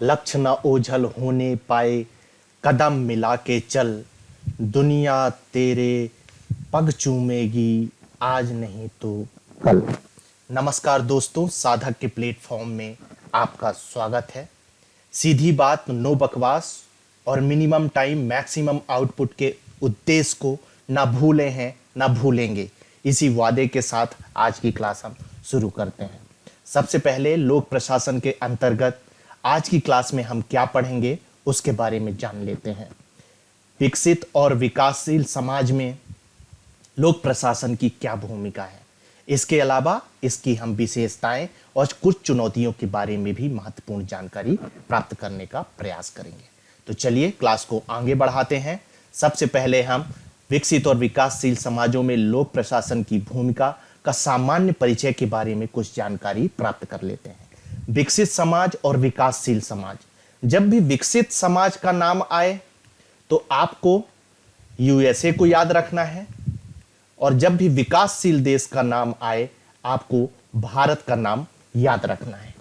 लक्ष्य न ओझल होने पाए, कदम मिला के चल, दुनिया तेरे पग चूमेगी, आज नहीं तो कल। नमस्कार दोस्तों, साधक के प्लेटफॉर्म में आपका स्वागत है। सीधी बात, नो बकवास और मिनिमम टाइम मैक्सिमम आउटपुट के उद्देश्य को ना भूले हैं ना भूलेंगे, इसी वादे के साथ आज की क्लास हम शुरू करते हैं। सबसे पहले लोक प्रशासन के अंतर्गत आज की क्लास में हम क्या पढ़ेंगे उसके बारे में जान लेते हैं। विकसित और विकासशील समाज में लोक प्रशासन की क्या भूमिका है, इसके अलावा इसकी हम विशेषताएं और कुछ चुनौतियों के बारे में भी महत्वपूर्ण जानकारी प्राप्त करने का प्रयास करेंगे। तो चलिए क्लास को आगे बढ़ाते हैं। सबसे पहले हम विकसित और विकासशील समाजों में लोक प्रशासन की भूमिका का सामान्य परिचय के बारे में कुछ जानकारी प्राप्त कर लेते हैं। विकसित समाज और विकासशील समाज। जब भी विकसित समाज का नाम आए तो आपको यूएसए को याद रखना है, और जब भी विकासशील देश का नाम आए आपको भारत का नाम याद रखना है,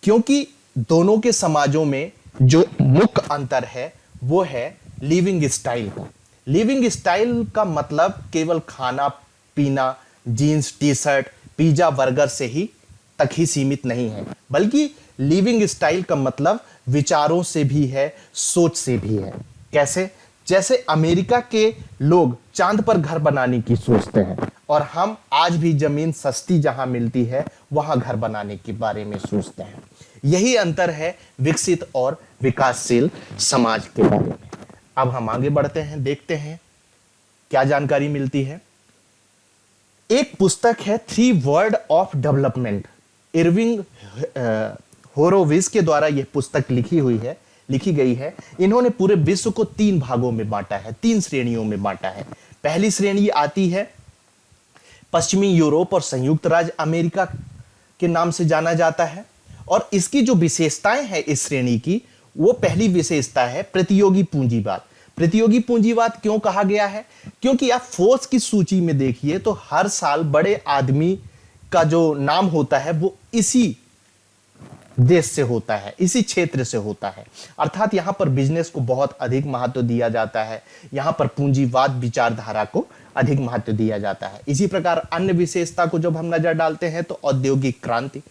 क्योंकि दोनों के समाजों में जो मुख्य अंतर है वो है लिविंग स्टाइल का। लिविंग स्टाइल का मतलब केवल खाना पीना, jeans T shirt pizza burger से ही तक ही सीमित नहीं है, बल्कि लिविंग स्टाइल का मतलब विचारों से भी है, सोच से भी है। कैसे? जैसे अमेरिका के लोग चांद पर घर बनाने की सोचते हैं और हम आज भी जमीन सस्ती जहां मिलती है वहां घर बनाने के बारे में सोचते हैं। यही अंतर है विकसित और विकासशील समाज के बारे में। अब हम आगे बढ़ते हैं, देखते हैं क्या जानकारी मिलती है। एक पुस्तक है three word of development, Irving Horowitz के द्वारा यह पुस्तक लिखी गई है। इन्होंने पूरे विश्व को तीन भागों में बांटा है, तीन श्रेणियों में बांटा है। पहली श्रेणी आती है पश्चिमी यूरोप और संयुक्त राज्य अमेरिका के नाम से जाना जाता है, और इसकी जो विशेषताएं हैं इस श्रेणी की, वो पहली विशेषता है प्रतियोगी पूंजीवाद। प्रतियोगी पूंजीवाद क्यों कहा गया है? क्योंकि आप फोर्स की सूची में देखिए तो हर साल बड़े आदमी का जो नाम होता है वो इसी देश से होता है, इसी क्षेत्र से होता है। अर्थात यहां पर बिजनेस को बहुत अधिक महत्व दिया जाता है, यहां पर पूंजीवाद विचारधारा को अधिक महत्व दिया जाता है। इसी प्रकार अन्य विशेषता को जब हम नजर डालते हैं तो औद्योगिक क्रांति,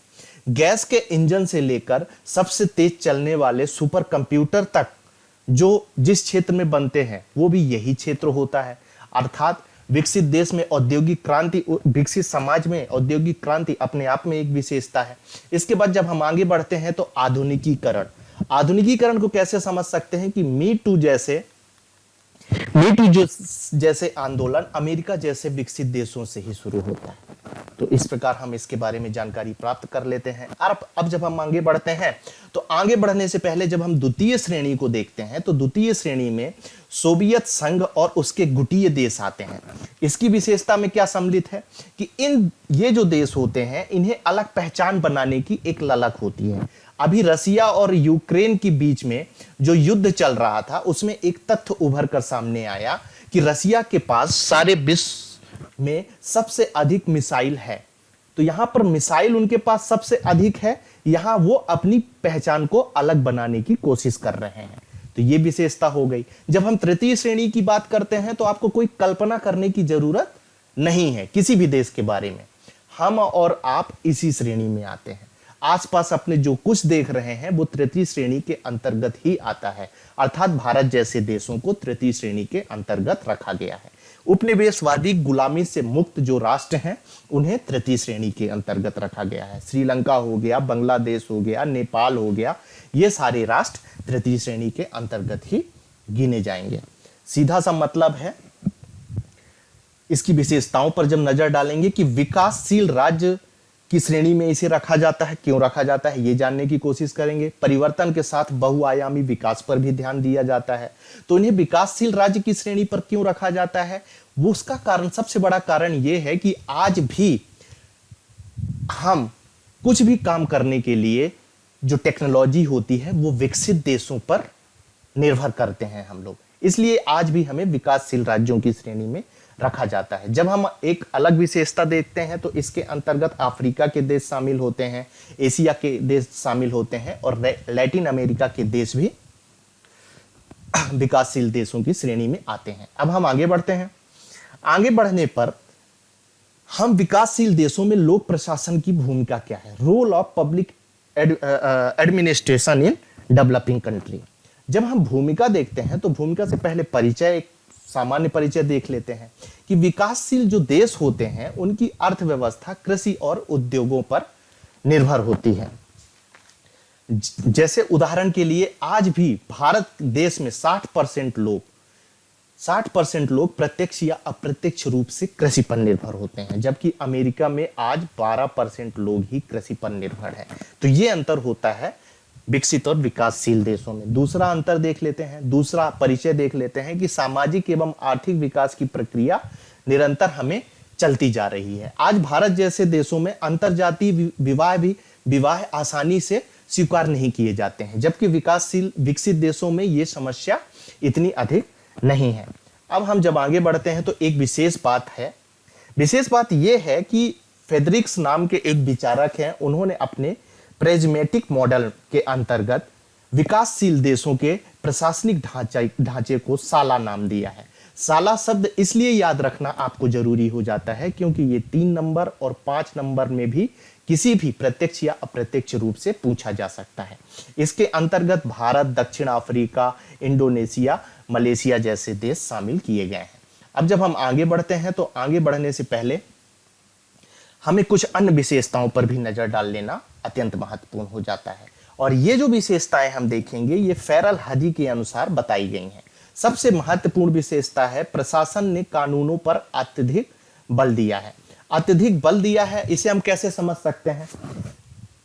गैस के इंजन से लेकर सबसे तेज चलने वाले सुपर कंप्यूटर तक जो जिस क्षेत्र में बनते हैं वो भी यही क्षेत्र होता है। अर्थात विकसित देश में औद्योगिक क्रांति, विकसित समाज में औद्योगिक क्रांति अपने आप में एक विशेषता है। इसके बाद जब हम आगे बढ़ते हैं तो आधुनिकीकरण। आधुनिकीकरण को कैसे समझ सकते हैं कि मी टू जैसे आंदोलन अमेरिका जैसे विकसित देशों से ही शुरू होता है। तो इस प्रकार हम इसके बारे में जानकारी प्राप्त कर लेते हैं। अब जब हम आगे बढ़ते हैं तो आगे बढ़ने से पहले जब हम द्वितीय श्रेणी को देखते हैं तो द्वितीय श्रेणी में सोवियत संघ और उसके गुटीय देश आते हैं। इसकी विशेषता में क्या सम्मिलित है कि ये जो देश होते हैं इन्हें अलग पहचान बनाने की एक ललक होती है। अभी रसिया और यूक्रेन के बीच में जो युद्ध चल रहा था उसमें एक तथ्य उभर कर सामने आया कि रसिया के पास सारे विश्व में सबसे अधिक मिसाइल है। तो यहां पर मिसाइल उनके पास सबसे अधिक है, यहां वो अपनी पहचान को अलग बनाने की कोशिश कर रहे हैं। तो ये विशेषता हो गई। जब हम तृतीय श्रेणी की बात करते हैं तो आपको कोई कल्पना करने की जरूरत नहीं है किसी भी देश के बारे में। हम और आप इसी श्रेणी में आते हैं। आसपास अपने जो कुछ देख रहे हैं वो तृतीय श्रेणी के अंतर्गत ही आता है। अर्थात भारत जैसे देशों को तृतीय श्रेणी के अंतर्गत रखा गया है। उपनिवेशवादी गुलामी से मुक्त जो राष्ट्र हैं उन्हें तृतीय श्रेणी के अंतर्गत रखा गया है। श्रीलंका हो गया, बांग्लादेश हो गया, नेपाल हो गया, ये सारे राष्ट्र तृतीय श्रेणी के अंतर्गत ही गिने जाएंगे। सीधा सा मतलब है। इसकी विशेषताओं पर जब नजर डालेंगे कि विकासशील राज्य की श्रेणी में इसे रखा जाता है, क्यों रखा जाता है ये जानने की कोशिश करेंगे। परिवर्तन के साथ बहुआयामी विकास पर भी ध्यान दिया जाता है। तो इन्हें विकासशील राज्य की श्रेणी पर क्यों रखा जाता है? वो उसका कारण, सबसे बड़ा कारण ये है कि आज भी हम कुछ भी काम करने के लिए जो टेक्नोलॉजी होती है वो विकसित देशों पर निर्भर करते हैं हम लोग। इसलिए आज भी हमें विकासशील राज्यों की श्रेणी में रखा जाता है। जब हम एक अलग विशेषता देखते हैं तो इसके अंतर्गत अफ्रीका के देश शामिल होते हैं, एशिया के देश शामिल होते हैं और लैटिन अमेरिका के देश भी विकासशील देशों की श्रेणी में आते हैं। अब हम आगे बढ़ते हैं। आगे बढ़ने पर हम विकासशील देशों में लोक प्रशासन की भूमिका क्या है, role of public administration in developing country. जब हम भूमिका देखते हैं तो भूमिका से पहले परिचय, एक सामान्य परिचय देख लेते हैं कि विकासशील जो देश होते हैं उनकी अर्थव्यवस्था कृषि और उद्योगों पर निर्भर होती है। जैसे उदाहरण के लिए आज भी भारत देश में 60% लोग प्रत्यक्ष या अप्रत्यक्ष रूप से कृषि पर निर्भर होते हैं, जबकि अमेरिका में आज 12% लोग ही कृषि पर निर्भर हैं। तो ये अंतर होता है विकसित और विकासशील देशों में। दूसरा अंतर देख लेते हैं, दूसरा परिचय देख लेते हैं कि सामाजिक एवं आर्थिक विकास की प्रक्रिया निरंतर हमें चलती जा रही है। आज भारत जैसे देशों में अंतरजातीय विवाह आसानी से स्वीकार नहीं किए जाते हैं, जबकि विकसित देशों में ये समस्या इतनी अधिक नहीं है। अब हम जब आगे बढ़ते हैं तो एक विशेष बात यह है कि फेडरिक्स नाम के एक विचारक हैं, उन्होंने अपने प्रेज्मेटिक मॉडल के अंतर्गत विकासशील देशों के प्रशासनिक ढांचे को साला नाम दिया है। साला शब्द इसलिए याद रखना आपको जरूरी हो जाता है क्योंकि ये 3 नंबर और 5 नंबर में भी किसी भी प्रत्यक्ष या अप्रत्यक्ष रूप से पूछा जा सकता है। इसके अंतर्गत भारत, दक्षिण अफ्रीका, इंडोनेशिया, मलेशिया जैसे देश शामिल किए गए हैं। अब जब हम आगे बढ़ते हैं तो आगे बढ़ने से पहले हमें कुछ अन्य विशेषताओं पर भी नजर डाल लेना अत्यंत महत्वपूर्ण हो जाता है, और ये जो विशेषताएं हम देखेंगे ये फेरल हाजी के अनुसार बताई गई हैं। सबसे महत्वपूर्ण विशेषता है प्रशासन ने कानूनों पर अत्यधिक बल दिया है। अत्यधिक बल दिया है, इसे हम कैसे समझ सकते हैं?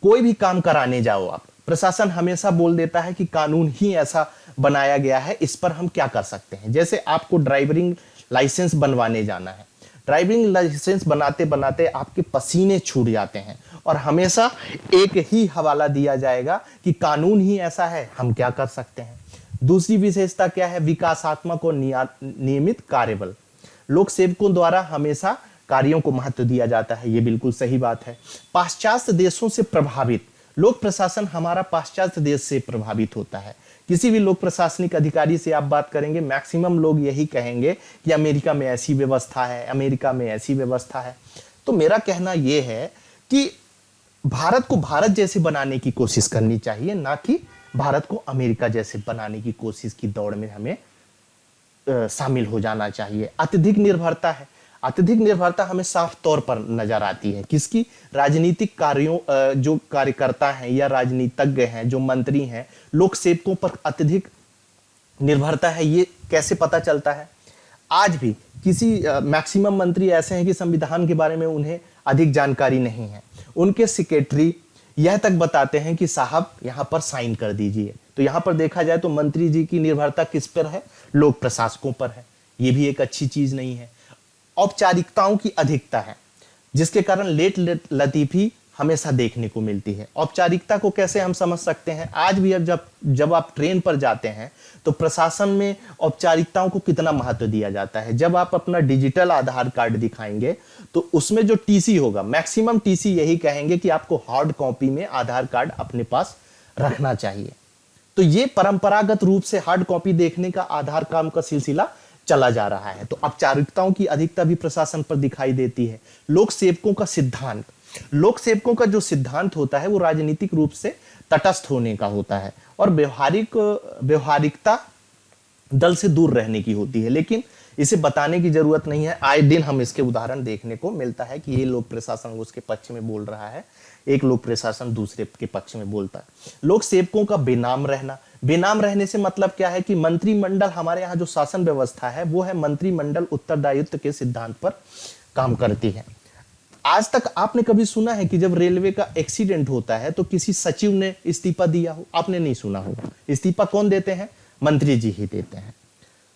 कोई भी काम कराने जाओ आप, प्रशासन हमेशा बोल देता है कि कानून ही ऐसा बनाया गया है, इस पर हम क्या कर सकते हैं। जैसे आपको ड्राइविंग लाइसेंस बनवाने जाना है, ड्राइविंग लाइसेंस बनाते बनाते आपके पसीने छूट जाते हैं और हमेशा एक ही हवाला दिया जाएगा कि कानून ही ऐसा है, हम क्या कर सकते हैं। दूसरी विशेषता क्या है? विकासात्मक और नियमित कार्यबल। लोक सेवकों द्वारा हमेशा कार्यों को महत्व दिया जाता है, ये बिल्कुल सही बात है। पाश्चात्य देशों से प्रभावित लोक प्रशासन हमारा पाश्चात्य देश से प्रभावित होता है। किसी भी लोक प्रशासनिक अधिकारी से आप बात करेंगे, मैक्सिमम लोग यही कहेंगे कि अमेरिका में ऐसी व्यवस्था है, अमेरिका में ऐसी व्यवस्था है। तो मेरा कहना यह है कि भारत को भारत जैसे बनाने की कोशिश करनी चाहिए, ना कि भारत को अमेरिका जैसे बनाने की कोशिश की दौड़ में हमें शामिल हो जाना चाहिए। अत्यधिक निर्भरता हमें साफ तौर पर नजर आती है किसकी? राजनीतिक कार्यों जो कार्यकर्ता हैं या राजनीतिज्ञ हैं, जो मंत्री हैं, लोक सेवकों पर अत्यधिक निर्भरता है। ये कैसे पता चलता है? आज भी किसी मैक्सिमम मंत्री ऐसे हैं कि संविधान के बारे में उन्हें अधिक जानकारी नहीं है। उनके सेक्रेटरी यह तक बताते हैं कि साहब यहाँ पर साइन कर दीजिए। तो यहाँ पर देखा जाए तो मंत्री जी की निर्भरता किस पर है? लोक प्रशासकों पर है। ये भी एक अच्छी चीज नहीं है। औपचारिकताओं की अधिकता है, जिसके कारण लेट लतीफी हमेशा देखने को मिलती है। औपचारिकता को कैसे हम समझ सकते हैं? आज भी अब जब आप ट्रेन पर जाते हैं तो प्रशासन में औपचारिकताओं को कितना महत्व दिया जाता है। जब आप अपना डिजिटल आधार कार्ड दिखाएंगे तो उसमें जो टीसी होगा, मैक्सिमम टीसी यही कहेंगे कि आपको हार्ड कॉपी में आधार कार्ड अपने पास रखना चाहिए। तो ये परंपरागत रूप से हार्ड कॉपी देखने का आधार काम का सिलसिला चला जा रहा है। तो औपचारिकताओं की अधिकता भी प्रशासन पर दिखाई देती है। लोक सेवकों का जो सिद्धांत होता है वो राजनीतिक रूप से तटस्थ होने का होता है और व्यवहारिकता दल से दूर रहने की होती है। लेकिन इसे बताने की जरूरत नहीं है, आए दिन हम इसके उदाहरण देखने को मिलता है कि ये लोक प्रशासन उसके पक्ष में बोल रहा है, एक लोक प्रशासन दूसरे के पक्ष में बोलता है। लोक सेवकों का बेनाम रहने से मतलब क्या है कि मंत्रिमंडल, हमारे यहाँ जो शासन व्यवस्था है वो है मंत्रिमंडल उत्तरदायित्व के सिद्धांत पर काम करती है। आज तक आपने कभी सुना है कि जब रेलवे का एक्सीडेंट होता है तो किसी सचिव ने इस्तीफा दिया हो? आपने नहीं सुना होगा। इस्तीफा कौन देते हैं? मंत्री जी ही देते हैं।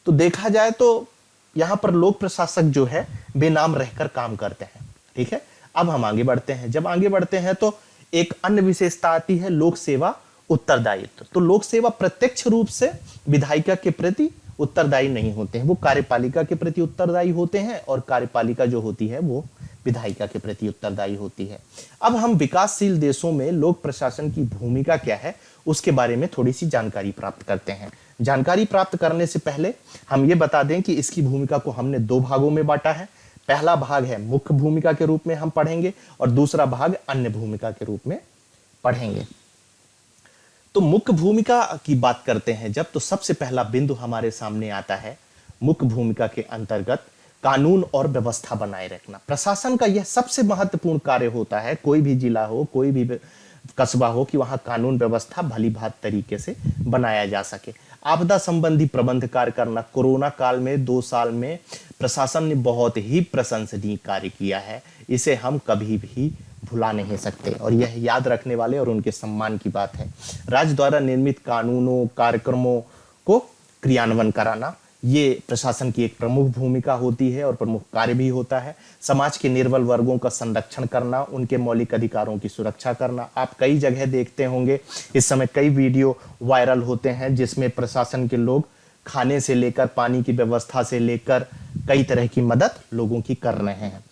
तो देखा जाए तो यहां पर लोक प्रशासक जो है बेनाम रहकर काम करते हैं। ठीक है, अब हम आगे बढ़ते हैं। जब आगे बढ़ते हैं तो एक अन्य विशेषता आती है लोक सेवा उत्तरदायित्व। तो लोक सेवा प्रत्यक्ष रूप से विधायिका के प्रति उत्तरदायी नहीं होते हैं, वो कार्यपालिका के प्रति उत्तरदायी होते हैं और कार्यपालिका जो होती है वो विधायिका के प्रति उत्तरदायी होती है। अब हम विकासशील देशों में लोक प्रशासन की भूमिका क्या है उसके बारे में थोड़ी सी जानकारी प्राप्त करते हैं। जानकारी प्राप्त करने से पहले हम ये बता दें कि इसकी भूमिका को हमने दो भागों में बांटा है। पहला भाग है मुख्य भूमिका के रूप में हम पढ़ेंगे और दूसरा भाग अन्य भूमिका के रूप में पढ़ेंगे। तो मुख्य भूमिका की बात करते हैं जब, तो सबसे पहला बिंदु हमारे सामने आता है मुख्य भूमिका के अंतर्गत कानून और व्यवस्था बनाए रखना। प्रशासन का यह सबसे महत्वपूर्ण कार्य होता है, कोई भी जिला हो, कोई भी कस्बा हो, कि वहां कानून व्यवस्था भली भांति तरीके से बनाया जा सके। आपदा संबंधी प्रबंध कार्य करना, कोरोना काल में 2 साल में प्रशासन ने बहुत ही प्रशंसनीय कार्य किया है, इसे हम कभी भी भुला नहीं सकते और यह याद रखने वाले और उनके सम्मान की बात है। राज्य द्वारा निर्मित कानूनों कार्यक्रमों को क्रियान्वयन कराना, ये प्रशासन की एक प्रमुख भूमिका होती है और प्रमुख कार्य भी होता है। समाज के निर्बल वर्गों का संरक्षण करना, उनके मौलिक अधिकारों की सुरक्षा करना। आप कई जगह देखते होंगे, इस समय कई वीडियो वायरल होते हैं जिसमें प्रशासन के लोग खाने से लेकर पानी की व्यवस्था से लेकर कई तरह की मदद लोगों की कर रहे हैं।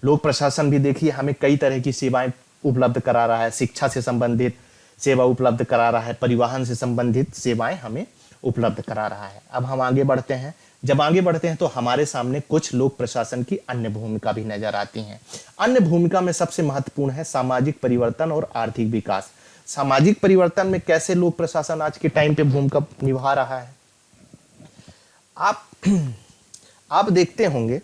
लोक प्रशासन भी देखिए हमें कई तरह की सेवाएं उपलब्ध करा रहा है, शिक्षा से संबंधित सेवा उपलब्ध करा रहा है, परिवहन से संबंधित सेवाएं हमें उपलब्ध करा रहा है। अब हम आगे बढ़ते हैं। जब आगे बढ़ते हैं तो हमारे सामने कुछ लोक प्रशासन की अन्य भूमिका भी नजर आती हैं। अन्य भूमिका में सबसे महत्वपूर्ण है सामाजिक परिवर्तन और आर्थिक विकास। सामाजिक परिवर्तन में कैसे लोक प्रशासन आज के टाइम पे भूमिका निभा रहा है, आप देखते होंगे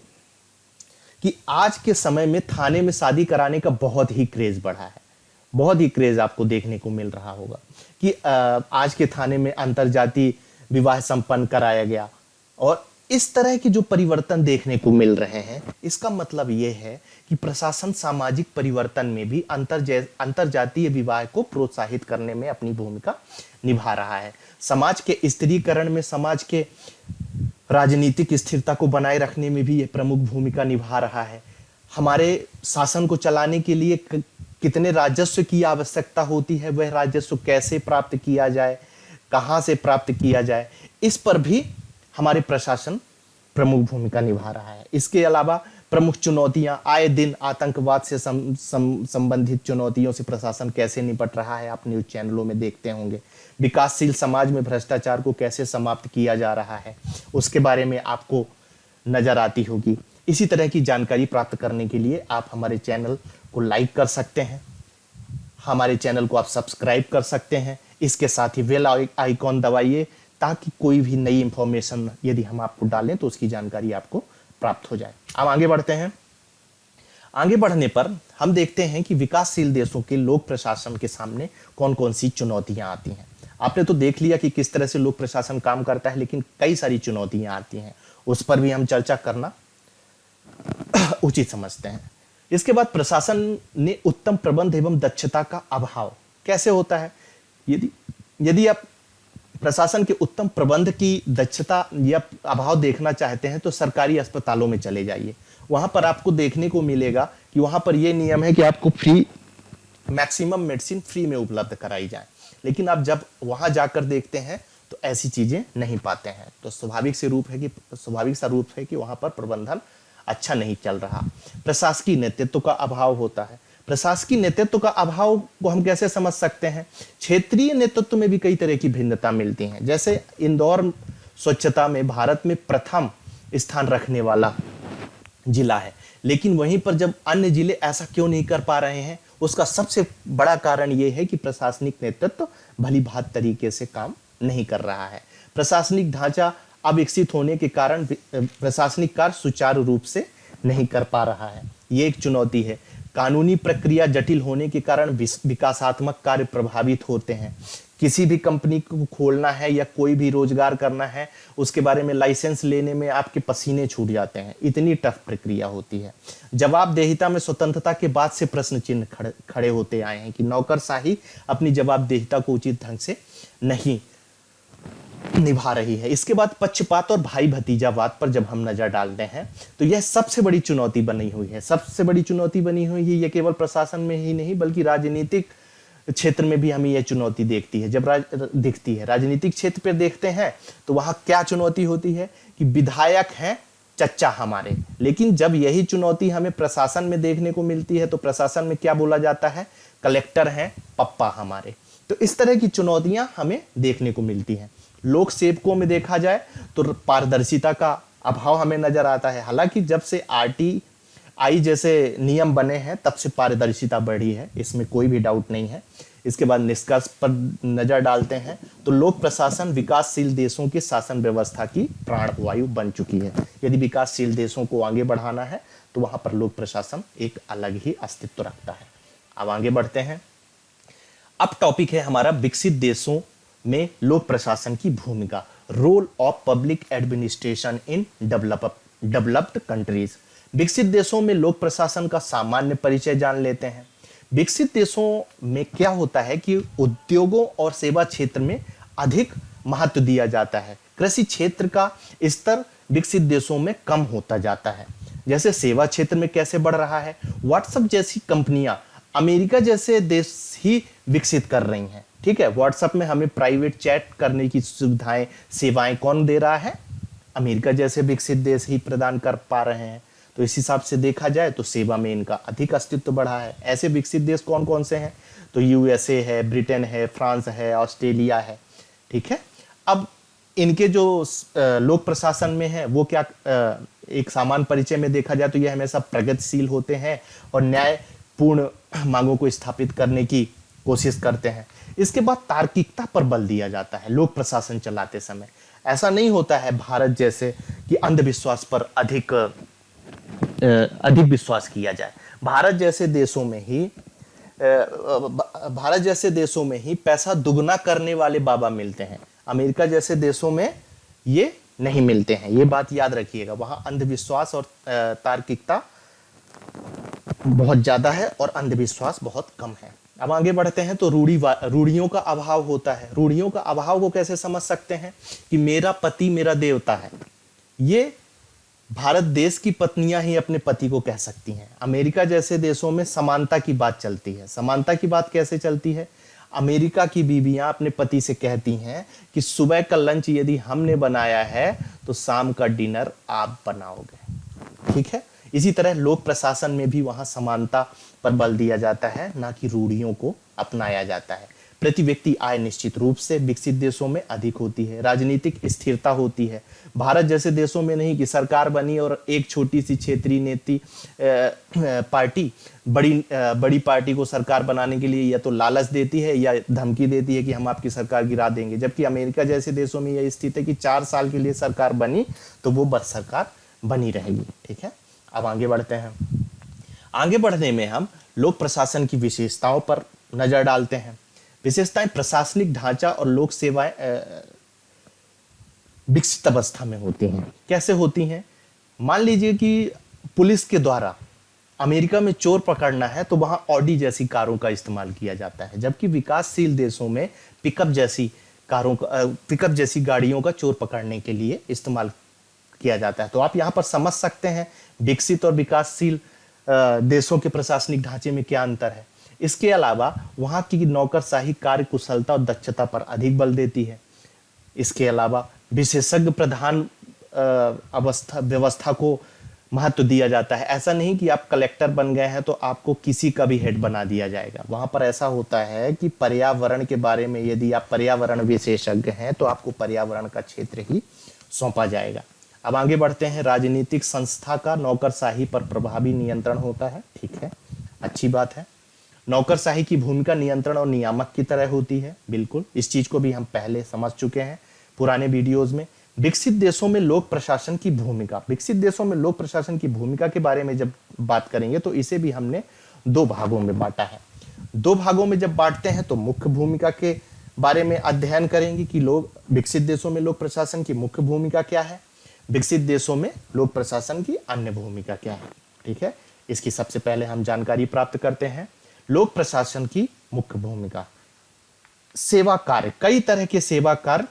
कि आज के समय में थाने में शादी कराने का बहुत ही क्रेज बढ़ा है। बहुत ही क्रेज आपको देखने को मिल रहा होगा कि आज के थाने में अंतरजातीय विवाह संपन्न कराया गया और इस तरह के जो परिवर्तन देखने को मिल रहे हैं, इसका मतलब यह है कि प्रशासन सामाजिक परिवर्तन में भी अंतरजातीय विवाह को प्रोत्साहित करने में अपनी भूमिका निभा रहा है। समाज के स्त्रीकरण में, समाज के राजनीतिक स्थिरता को बनाए रखने में भी यह प्रमुख भूमिका निभा रहा है। हमारे शासन को चलाने के लिए कितने राजस्व की आवश्यकता होती है, वह राजस्व कैसे प्राप्त किया जाए, कहां से प्राप्त किया जाए, इस पर भी हमारे प्रशासन प्रमुख भूमिका निभा रहा है। इसके अलावा प्रमुख चुनौतियां, आए दिन आतंकवाद से संबंधित चुनौतियों से प्रशासन कैसे निपट रहा है, आप न्यूज चैनलों में देखते होंगे। विकासशील समाज में भ्रष्टाचार को कैसे समाप्त किया जा रहा है, उसके बारे में आपको नजर आती होगी। इसी तरह की जानकारी प्राप्त करने के लिए आप हमारे चैनल को लाइक कर सकते हैं, हमारे चैनल को आप सब्सक्राइब कर सकते हैं। इसके साथ ही बेल आइकॉन दबाइए ताकि कोई भी नई इंफॉर्मेशन यदि हम आपको डालें तो उसकी जानकारी आपको प्राप्त हो जाए। अब आगे बढ़ते हैं। आगे बढ़ने पर हम देखते हैं कि विकासशील देशों के लोक प्रशासन के सामने कौन कौन सी चुनौतियां आती हैं। आपने तो देख लिया कि किस तरह से लोक प्रशासन काम करता है, लेकिन कई सारी चुनौतियां आती हैं, उस पर भी हम चर्चा करना उचित समझते हैं। इसके बाद प्रशासन ने उत्तम प्रबंध एवं दक्षता का अभाव कैसे होता है। यदि आप प्रशासन के उत्तम प्रबंध की दक्षता या अभाव देखना चाहते हैं तो सरकारी अस्पतालों में चले जाइए। वहां पर आपको देखने को मिलेगा कि वहां पर यह नियम है कि आपको मैक्सिमम मेडिसिन फ्री में उपलब्ध कराई जाए, लेकिन आप जब वहां जाकर देखते हैं तो ऐसी चीजें नहीं पाते हैं। तो स्वाभाविक सा रूप है कि वहां पर प्रबंधन अच्छा नहीं चल रहा। प्रशासकीय नेतृत्व का अभाव होता है। प्रशासकीय नेतृत्व का अभाव को हम कैसे समझ सकते हैं। क्षेत्रीय नेतृत्व में भी कई तरह की भिन्नता मिलती हैं। जैसे इंदौर स्वच्छता में भारत में प्रथम स्थान रखने वाला जिला है, लेकिन वहीं पर जब अन्य जिले ऐसा क्यों नहीं कर पा रहे हैं, उसका सबसे बड़ा कारण यह है कि प्रशासनिक नेतृत्व भली भांति तरीके से काम नहीं कर रहा है। प्रशासनिक ढांचा अविकसित होने के कारण प्रशासनिक कार्य सुचारू रूप से नहीं कर पा रहा है, ये एक चुनौती है। कानूनी प्रक्रिया जटिल होने के कारण विकासात्मक कार्य प्रभावित होते हैं। किसी भी कंपनी को खोलना है या कोई भी रोजगार करना है, उसके बारे में लाइसेंस लेने में आपके पसीने छूट जाते हैं, इतनी टफ प्रक्रिया होती है। जवाबदेहिता में स्वतंत्रता के बाद से प्रश्न चिन्ह खड़े होते आए हैं कि नौकरशाही अपनी जवाबदेहिता को उचित ढंग से नहीं निभा रही है। इसके बाद पक्षपात और भाई भतीजावाद पर जब हम नजर डालते हैं तो यह सबसे बड़ी चुनौती बनी हुई है। सबसे बड़ी चुनौती बनी हुई है, ये केवल प्रशासन में ही नहीं बल्कि राजनीतिक क्षेत्र में भी हमें यह चुनौती दिखती है। राजनीतिक क्षेत्र पर देखते हैं तो वहां क्या चुनौती होती है कि विधायक हैं चच्चा हमारे, लेकिन जब यही चुनौती हमें प्रशासन में देखने को मिलती है तो प्रशासन में क्या बोला जाता है, कलेक्टर हैं पप्पा हमारे। तो इस तरह की चुनौतियां हमें देखने को मिलती हैं। लोक सेवकों में देखा जाए तो पारदर्शिता का अभाव हमें नजर आता है। हालांकि जब से RTI जैसे नियम बने हैं तब से पारदर्शिता बढ़ी है, इसमें कोई भी डाउट नहीं है। इसके बाद निष्कर्ष पर नजर डालते हैं तो लोक प्रशासन विकासशील देशों की शासन व्यवस्था की प्राणवायु बन चुकी है। यदि विकासशील देशों को आगे बढ़ाना है तो वहां पर लोक प्रशासन एक अलग ही अस्तित्व रखता है। अब आगे बढ़ते हैं। अब टॉपिक है हमारा विकसित देशों में लोक प्रशासन की भूमिका, role of public administration in developed countries. विकसित देशों में लोक प्रशासन का सामान्य परिचय जान लेते हैं। विकसित देशों में क्या होता है कि उद्योगों और सेवा क्षेत्र में अधिक महत्व दिया जाता है। कृषि क्षेत्र का स्तर विकसित देशों में कम होता जाता है। जैसे सेवा क्षेत्र में कैसे बढ़ रहा है, व्हाट्सएप जैसी कंपनियां अमेरिका जैसे देश ही विकसित कर रही हैं। ठीक है, व्हाट्सएप में हमें प्राइवेट चैट करने की सुविधाएं, सेवाएं कौन दे रहा है, अमेरिका जैसे विकसित देश ही प्रदान कर पा रहे हैं। तो इस हिसाब से देखा जाए तो सेवा में इनका अधिक अस्तित्व बढ़ा है। ऐसे विकसित देश कौन कौन से हैं, तो USA है, ब्रिटेन है, फ्रांस है, ऑस्ट्रेलिया है। ठीक है, अब इनके जो लोक प्रशासन में है वो क्या, एक सामान्य परिचय में देखा जाए तो ये हमेशा प्रगतिशील होते हैं और न्यायपूर्ण मांगों को स्थापित करने की कोशिश करते हैं। इसके बाद तार्किकता पर बल दिया जाता है लोक प्रशासन चलाते समय। ऐसा नहीं होता है भारत जैसे कि अंधविश्वास पर अधिक विश्वास किया जाए। भारत जैसे देशों में ही पैसा दुगना करने वाले बाबा मिलते हैं। अमेरिका जैसे देशों में ये नहीं मिलते हैं, ये बात याद रखिएगा। वहां अंधविश्वास और तार्किकता बहुत ज्यादा है और अंधविश्वास बहुत कम है। अब आगे बढ़ते हैं तो रूढ़ियों का अभाव होता है। रूढ़ियों का अभाव को कैसे समझ सकते हैं कि मेरा पति मेरा देवता है, ये भारत देश की पत्नियां ही अपने पति को कह सकती हैं। अमेरिका जैसे देशों में समानता की बात चलती है। समानता की बात कैसे चलती है, अमेरिका की बीवियां अपने पति से कहती हैं कि सुबह का लंच यदि हमने बनाया है तो शाम का डिनर आप बनाओगे। ठीक है, इसी तरह लोक प्रशासन में भी वहां समानता पर बल दिया जाता है, ना कि रूढ़ियों को अपनाया जाता है। प्रति व्यक्ति आय निश्चित रूप से विकसित देशों में अधिक होती है। राजनीतिक स्थिरता होती है। भारत जैसे देशों में नहीं कि सरकार बनी और एक छोटी सी क्षेत्रीय नीति पार्टी बड़ी पार्टी को सरकार बनाने के लिए या तो लालच देती है या धमकी देती है कि हम आपकी सरकार गिरा देंगे। जबकि अमेरिका जैसे देशों में यह स्थिति है कि 4 साल के लिए सरकार बनी तो वो बस सरकार बनी रहेगी। ठीक है, अब आगे बढ़ते हैं। आगे बढ़ने में हम लोक प्रशासन की विशेषताओं पर नजर डालते हैं। विशेषताएं प्रशासनिक ढांचा और लोक सेवाएं विकसित अवस्था में होती हैं। कैसे होती हैं, मान लीजिए कि पुलिस के द्वारा अमेरिका में चोर पकड़ना है तो वहां ऑडी जैसी कारों का इस्तेमाल किया जाता है, जबकि विकासशील देशों में पिकअप जैसी गाड़ियों का चोर पकड़ने के लिए इस्तेमाल किया जाता है। तो आप यहाँ पर समझ सकते हैं विकसित और विकासशील देशों के प्रशासनिक ढांचे में क्या अंतर है। इसके अलावा वहां की नौकरशाही कार्य कुशलता और दक्षता पर अधिक बल देती है। इसके अलावा विशेषज्ञ प्रधान व्यवस्था को महत्व दिया जाता है। ऐसा नहीं कि आप कलेक्टर बन गए हैं तो आपको किसी का भी हेड बना दिया जाएगा। वहां पर ऐसा होता है कि पर्यावरण के बारे में यदि आप पर्यावरण विशेषज्ञ हैं तो आपको पर्यावरण का क्षेत्र ही सौंपा जाएगा। अब आगे बढ़ते हैं। राजनीतिक संस्था का नौकरशाही पर प्रभावी नियंत्रण होता है। ठीक है, अच्छी बात है। नौकरशाही की भूमिका नियंत्रण और नियामक की तरह होती है। बिल्कुल, इस चीज को भी हम पहले समझ चुके हैं पुराने वीडियोस में। विकसित देशों में लोक प्रशासन की भूमिका, विकसित देशों में लोक प्रशासन की भूमिका के बारे में जब बात करेंगे तो इसे भी हमने 2 भागों में बांटा है। 2 भागों में जब बांटते हैं तो मुख्य भूमिका के बारे में अध्ययन करेंगे कि विकसित देशों में लोक प्रशासन की मुख्य भूमिका क्या है, विकसित देशों में लोक प्रशासन की अन्य भूमिका क्या है। ठीक है, इसकी सबसे पहले हम जानकारी प्राप्त करते हैं। लोक प्रशासन की मुख्य भूमिका, सेवा कार्य, कई तरह के सेवा कार्य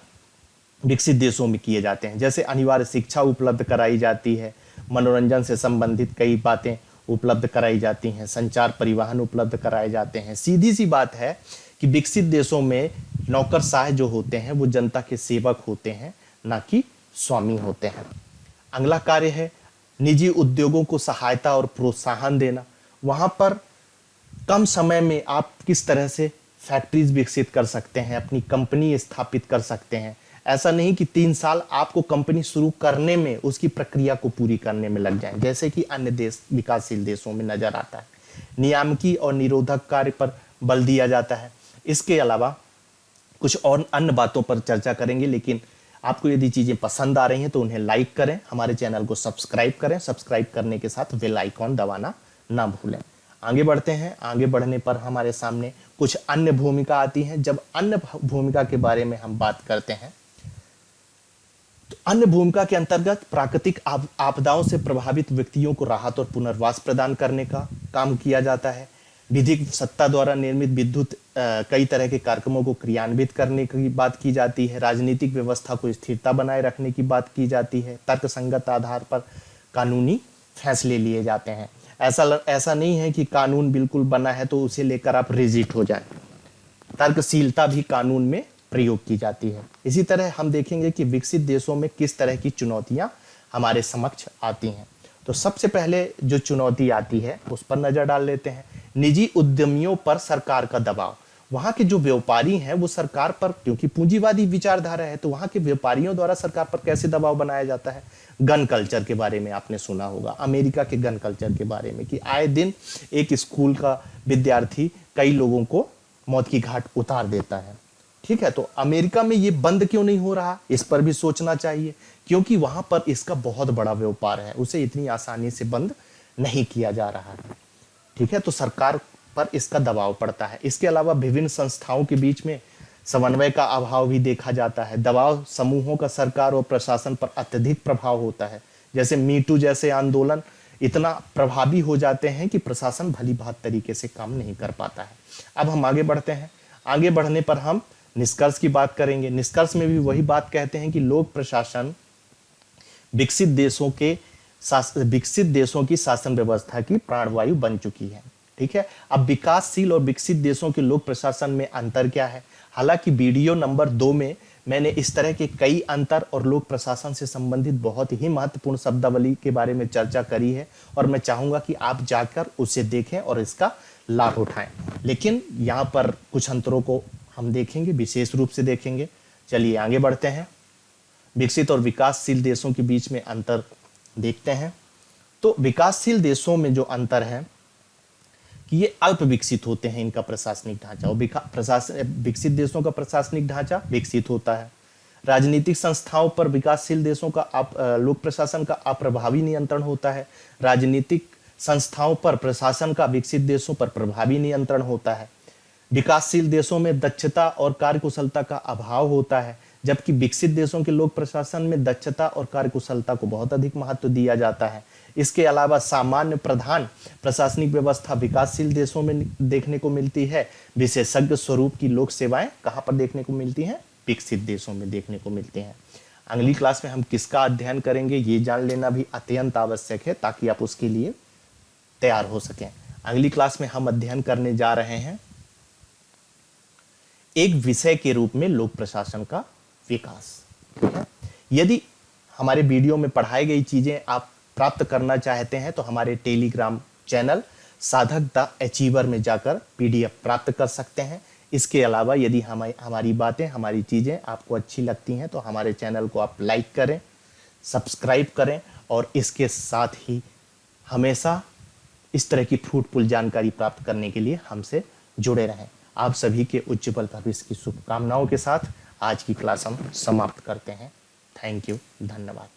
विकसित देशों में किए जाते हैं। जैसे अनिवार्य शिक्षा उपलब्ध कराई जाती है, मनोरंजन से संबंधित कई बातें उपलब्ध कराई जाती हैं, संचार परिवहन उपलब्ध कराए जाते हैं। सीधी सी बात है कि विकसित देशों में नौकरशाह जो होते हैं वो जनता के सेवक होते हैं, ना कि स्वामी होते हैं। अगला कार्य है निजी उद्योगों को सहायता और प्रोत्साहन देना। वहाँ पर कम समय में आप किस तरह से फैक्ट्रीज विकसित कर सकते हैं, अपनी कंपनी स्थापित कर सकते हैं। ऐसा नहीं कि 3 साल आपको कंपनी शुरू करने में, उसकी प्रक्रिया को पूरी करने में लग जाए, जैसे कि अन्य देश, विकासशील देशों में नजर आता है। नियामकी और निरोधक कार्य पर बल दिया जाता है। इसके अलावा कुछ और अन्य बातों पर चर्चा करेंगे, लेकिन आपको यदि चीज़ें पसंद आ रही हैं तो उन्हें लाइक करें, हमारे चैनल को सब्सक्राइब करें, सब्सक्राइब करने के साथ बेल आइकॉन दबाना ना भूलें। आगे बढ़ते हैं। आगे बढ़ने पर हमारे सामने कुछ अन्य भूमिका आती हैं। जब अन्य भूमिका के बारे में हम बात करते हैं तो अन्य भूमिका के अंतर्गत प्राकृतिक आपदाओं से प्रभावित व्यक्तियों को राहत और पुनर्वास प्रदान करने का काम किया जाता है। विधिक सत्ता द्वारा निर्मित विद्युत कई तरह के कार्यक्रमों को क्रियान्वित करने की बात की जाती है। राजनीतिक व्यवस्था को स्थिरता बनाए रखने की बात की जाती है। तर्कसंगत आधार पर कानूनी फैसले लिए जाते हैं। ऐसा नहीं है कि कानून बिल्कुल बना है तो उसे लेकर आप रिजिड हो जाएं। तर्कशीलता भी कानून में प्रयोग की जाती है। इसी तरह हम देखेंगे कि विकसित देशों में किस तरह की चुनौतियां हमारे समक्ष आती हैं। तो सबसे पहले जो चुनौती आती है उस पर नजर डाल लेते हैं। निजी उद्यमियों पर सरकार का दबाव। वहाँ के जो व्यापारी हैं वो सरकार पर, क्योंकि पूंजीवादी विचारधारा है, तो वहाँ के व्यापारियों द्वारा सरकार पर कैसे दबाव बनाया जाता है। गन कल्चर के बारे में आपने सुना होगा, अमेरिका के गन कल्चर के बारे में, कि आए दिन एक स्कूल का विद्यार्थी कई लोगों को मौत की घाट उतार देता है। ठीक है, तो अमेरिका में ये बंद क्यों नहीं हो रहा, इस पर भी सोचना चाहिए, क्योंकि वहां पर इसका बहुत बड़ा व्यापार है, उसे इतनी आसानी से बंद नहीं किया जा रहा है। ठीक है, तो सरकार पर इसका दबाव पड़ता है। इसके अलावा विभिन्न संस्थाओं के बीच में समन्वय का अभाव भी देखा जाता है। दबाव समूहों का सरकार और प्रशासन पर अत्यधिक प्रभाव होता है। जैसे मीटू जैसे आंदोलन इतना प्रभावी हो जाते हैं कि प्रशासन भली भांति तरीके से काम नहीं कर पाता है। अब हम आगे बढ़ते हैं। आगे बढ़ने पर हम निष्कर्ष की बात करेंगे। निष्कर्ष में भी वही बात कहते हैं कि लोक प्रशासन विकसित देशों की शासन व्यवस्था की प्राणवायु बन चुकी है। ठीक है, अब विकासशील और विकसित देशों के लोक प्रशासन में अंतर क्या है। हालांकि वीडियो नंबर 2 में मैंने इस तरह के कई अंतर और लोक प्रशासन से संबंधित बहुत ही महत्वपूर्ण शब्दावली के बारे में चर्चा करी है, और मैं चाहूंगा कि आप जाकर उसे देखें और इसका लाभ उठाएं। लेकिन यहाँ पर कुछ अंतरों को हम देखेंगे, विशेष रूप से देखेंगे। चलिए आगे बढ़ते हैं। विकसित और विकासशील देशों के बीच में अंतर देखते हैं। तो विकासशील देशों में जो अंतर है कि ये अल्प विकसित होते हैं, इनका प्रशासनिक ढांचा, और विकसित देशों का प्रशासनिक ढांचा विकसित होता है। राजनीतिक संस्थाओं पर विकासशील देशों का लोक प्रशासन का अप्रभावी नियंत्रण होता है। राजनीतिक संस्थाओं पर प्रशासन का विकसित देशों पर प्रभावी नियंत्रण होता है। विकासशील देशों में दक्षता और कार्यकुशलता का अभाव होता है, जबकि विकसित देशों के लोक प्रशासन में दक्षता और कार्यकुशलता को बहुत अधिक महत्व दिया जाता है। इसके अलावा सामान्य प्रधान प्रशासनिक व्यवस्था विकासशील देशों में देखने को मिलती है। विशेषज्ञ स्वरूप की लोक सेवाएं कहाँ पर देखने को मिलती हैं, विकसित देशों में देखने को मिलती हैं। अगली क्लास में हम किसका अध्ययन करेंगे ये जान लेना भी अत्यंत आवश्यक है, ताकि आप उसके लिए तैयार हो सकें। अगली क्लास में हम अध्ययन करने जा रहे हैं एक विषय के रूप में लोक प्रशासन का विकास। ठीक है, यदि हमारे वीडियो में पढ़ाई गई चीजें आप प्राप्त करना चाहते हैं तो हमारे टेलीग्राम चैनल साधक द अचीवर में जाकर PDF प्राप्त कर सकते हैं। इसके अलावा यदि हमारी बातें, हमारी चीजें आपको अच्छी लगती हैं तो हमारे चैनल को आप लाइक करें, सब्सक्राइब करें, और इसके साथ ही हमेशा इस तरह की फ्रूटफुल जानकारी प्राप्त करने के लिए हमसे जुड़े रहें। आप सभी के उज्ज्वल भविष्य की शुभकामनाओं के साथ आज की क्लास हम समाप्त करते हैं। थैंक यू, धन्यवाद।